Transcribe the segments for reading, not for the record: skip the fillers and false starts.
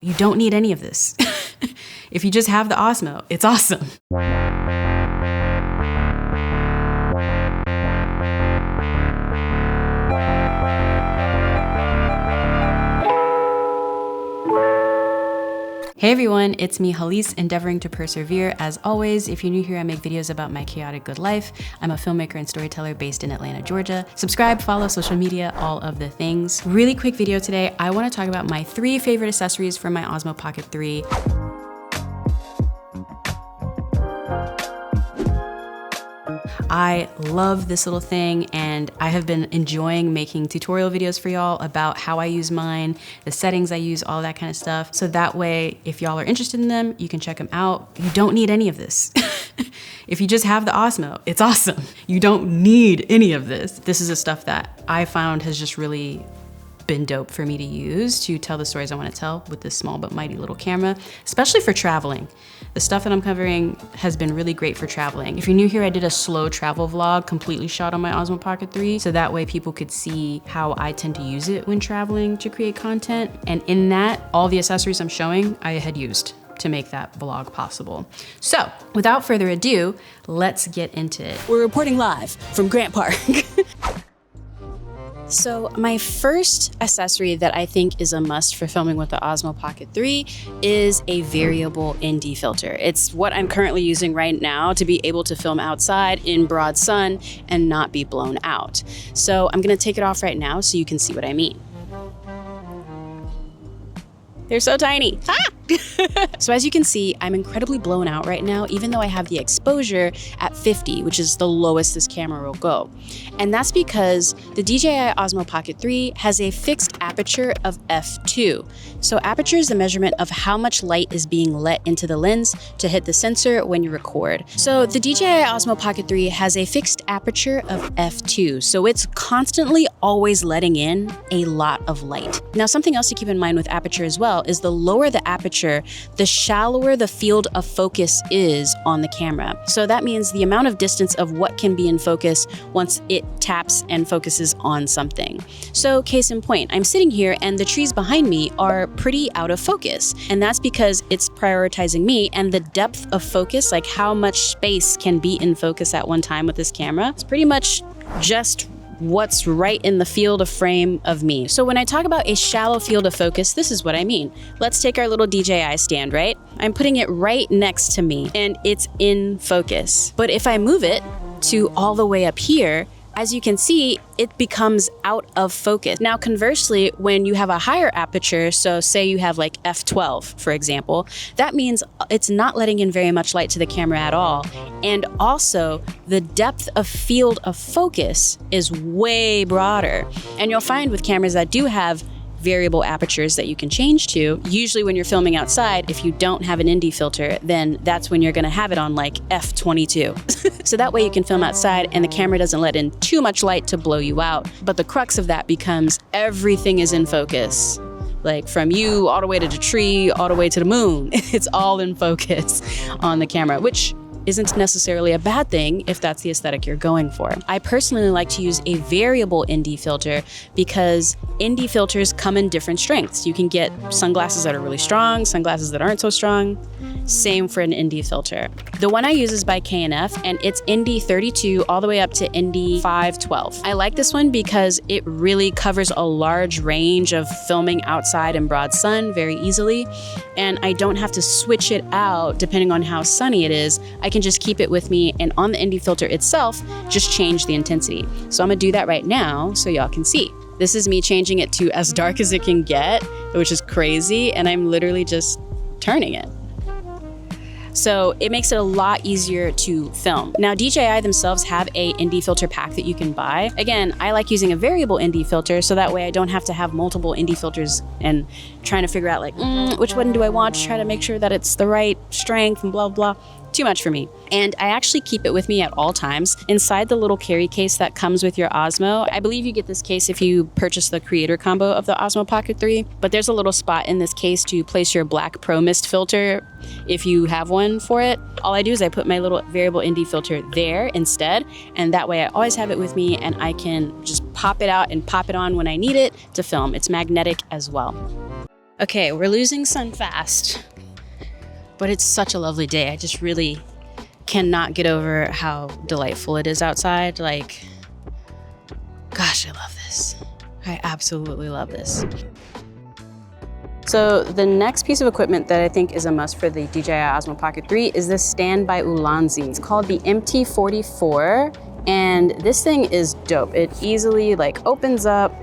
You don't need any of this. If you just have the Osmo, it's awesome. Hey everyone, it's me, Halise, endeavoring to persevere. As always, if you're new here, I make videos about my chaotic good life. I'm a filmmaker and storyteller based in Atlanta, Georgia. Subscribe, follow social media, all of the things. Really quick video today. I want to talk about my 3 favorite accessories for my Osmo Pocket 3. I love this little thing, and I have been enjoying making tutorial videos for y'all about how I use mine, the settings I use, all that kind of stuff. So that way, if y'all are interested in them, you can check them out. You don't need any of this. If you just have the Osmo, it's awesome. You don't need any of this. This is the stuff that I found has just really been dope for me to use to tell the stories I want to tell with this small but mighty little camera, especially for traveling. The stuff that I'm covering has been really great for traveling. If you're new here, I did a slow travel vlog completely shot on my Osmo Pocket 3, so that way people could see how I tend to use it when traveling to create content. And in that, all the accessories I'm showing, I had used to make that vlog possible. So without further ado, let's get into it. We're reporting live from Grant Park. So my first accessory that I think is a must for filming with the Osmo Pocket 3 is a variable ND filter. It's what I'm currently using right now to be able to film outside in broad sun and not be blown out. So I'm gonna take it off right now so you can see what I mean. They're so tiny. Ah! So as you can see, I'm incredibly blown out right now, even though I have the exposure at 50, which is the lowest this camera will go. And that's because the DJI Osmo Pocket 3 has a fixed aperture of f2. So aperture is the measurement of how much light is being let into the lens to hit the sensor when you record. So the DJI Osmo Pocket 3 has a fixed aperture of f2. So it's constantly always letting in a lot of light. Now, something else to keep in mind with aperture as well is the lower the aperture, the shallower the field of focus is on the camera. So that means the amount of distance of what can be in focus once it taps and focuses on something. So case in point, I'm sitting here and the trees behind me are pretty out of focus. And that's because it's prioritizing me, and the depth of focus, like how much space can be in focus at one time with this camera, it's pretty much just what's right in the field of frame of me. So when I talk about a shallow field of focus, this is what I mean. Let's take our little DJI stand, right? I'm putting it right next to me and it's in focus. But if I move it to all the way up here, as you can see, it becomes out of focus. Now, conversely, when you have a higher aperture, so say you have like f12, for example, that means it's not letting in very much light to the camera at all. And also, the depth of field of focus is way broader. And you'll find with cameras that do have variable apertures that you can change to, usually when you're filming outside, if you don't have an ND filter, then that's when you're gonna have it on like f22. So that way you can film outside and the camera doesn't let in too much light to blow you out. But the crux of that becomes everything is in focus. Like from you all the way to the tree, all the way to the moon. It's all in focus on the camera, which isn't necessarily a bad thing if that's the aesthetic you're going for. I personally like to use a variable ND filter because ND filters come in different strengths. You can get sunglasses that are really strong, sunglasses that aren't so strong. Same for an ND filter. The one I use is by K&F, and it's ND 32 all the way up to ND 512. I like this one because it really covers a large range of filming outside in broad sun very easily, and I don't have to switch it out depending on how sunny it is. I can just keep it with me, and on the ND filter itself, just change the intensity. So I'm gonna do that right now so y'all can see. This is me changing it to as dark as it can get, which is crazy, and I'm literally just turning it. So it makes it a lot easier to film. Now, DJI themselves have a ND filter pack that you can buy. Again, I like using a variable ND filter so that way I don't have to have multiple ND filters and trying to figure out like, which one do I want to try to make sure that it's the right strength and blah, blah. Too much for me. And I actually keep it with me at all times inside the little carry case that comes with your Osmo. I believe you get this case if you purchase the creator combo of the Osmo Pocket 3, but there's a little spot in this case to place your black Pro Mist filter if you have one for it. All I do is I put my little variable ND filter there instead, and that way I always have it with me and I can just pop it out and pop it on when I need it to film. It's magnetic as well. Okay, we're losing sun fast, but it's such a lovely day. I just really cannot get over how delightful it is outside. Like, gosh, I love this. I absolutely love this. So the next piece of equipment that I think is a must for the DJI Osmo Pocket 3 is this stand by Ulanzi. It's called the MT44, and this thing is dope. It easily like opens up,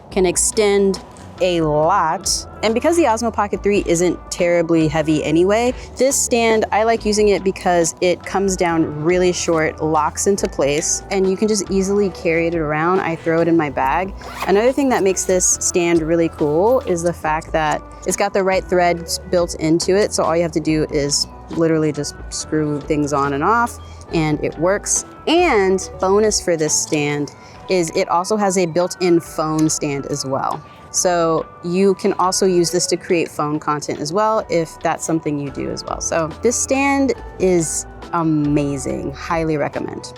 can extend a lot. And because the Osmo Pocket 3 isn't terribly heavy anyway, this stand, I like using it because it comes down really short, locks into place, and you can just easily carry it around. I throw it in my bag. Another thing that makes this stand really cool is the fact that it's got the right threads built into it. So all you have to do is literally just screw things on and off, and it works. And bonus for this stand is it also has a built-in phone stand as well. So you can also use this to create phone content as well, if that's something you do as well. So this stand is amazing, highly recommend.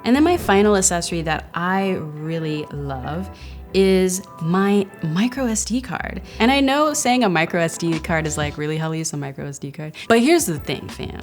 And then my final accessory that I really love is my micro SD card. And I know saying a micro SD card is like, really, hell, use a micro SD card. But here's the thing, fam.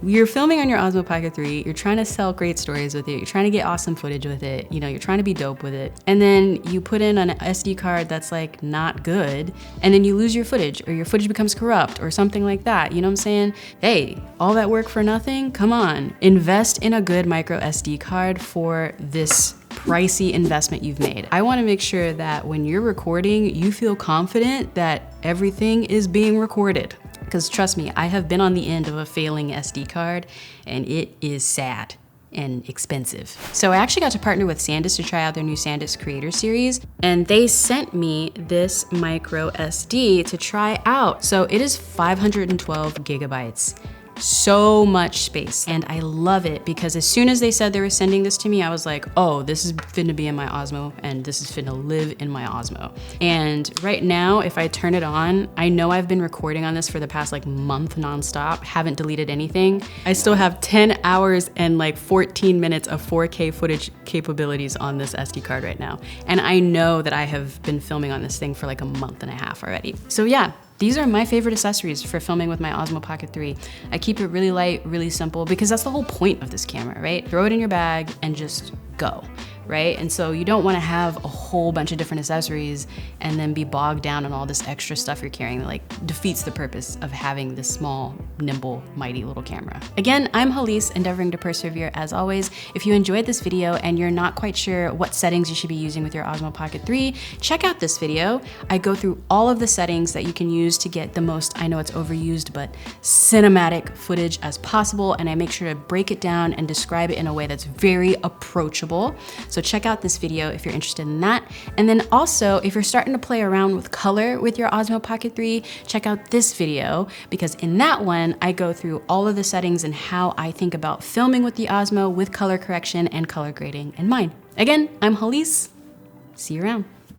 You're filming on your Osmo Pocket 3, you're trying to sell great stories with it, you're trying to get awesome footage with it, you know, you're trying to be dope with it. And then you put in an SD card that's like not good, and then you lose your footage, or your footage becomes corrupt or something like that. You know what I'm saying? Hey, all that work for nothing? Come on. Invest in a good micro SD card for this pricey investment you've made. I want to make sure that when you're recording, you feel confident that everything is being recorded. Because trust me, I have been on the end of a failing SD card, and it is sad and expensive. So I actually got to partner with SanDisk to try out their new SanDisk Creator Series, and they sent me this micro SD to try out. So it is 512 gigabytes. So much space, and I love it because as soon as they said they were sending this to me, I was like, oh, this is finna be in my Osmo, and this is finna live in my Osmo. And right now, if I turn it on, I know I've been recording on this for the past like month nonstop, haven't deleted anything. I still have 10 hours and like 14 minutes of 4K footage capabilities on this SD card right now. And I know that I have been filming on this thing for like a month and a half already. So yeah, these are my favorite accessories for filming with my Osmo Pocket 3. I keep it really light, really simple, because that's the whole point of this camera, right? Throw it in your bag and just go, right? And so you don't want to have a whole bunch of different accessories and then be bogged down on all this extra stuff you're carrying that like defeats the purpose of having this small, nimble, mighty little camera. Again, I'm Halise, endeavoring to persevere as always. If you enjoyed this video and you're not quite sure what settings you should be using with your Osmo Pocket 3, check out this video. I go through all of the settings that you can use to get the most, I know it's overused, but cinematic footage as possible, and I make sure to break it down and describe it in a way that's very approachable. So check out this video if you're interested in that. And then also, if you're starting to play around with color with your Osmo Pocket 3, check out this video, because in that one, I go through all of the settings and how I think about filming with the Osmo with color correction and color grading in mind. Again, I'm Halise. See you around.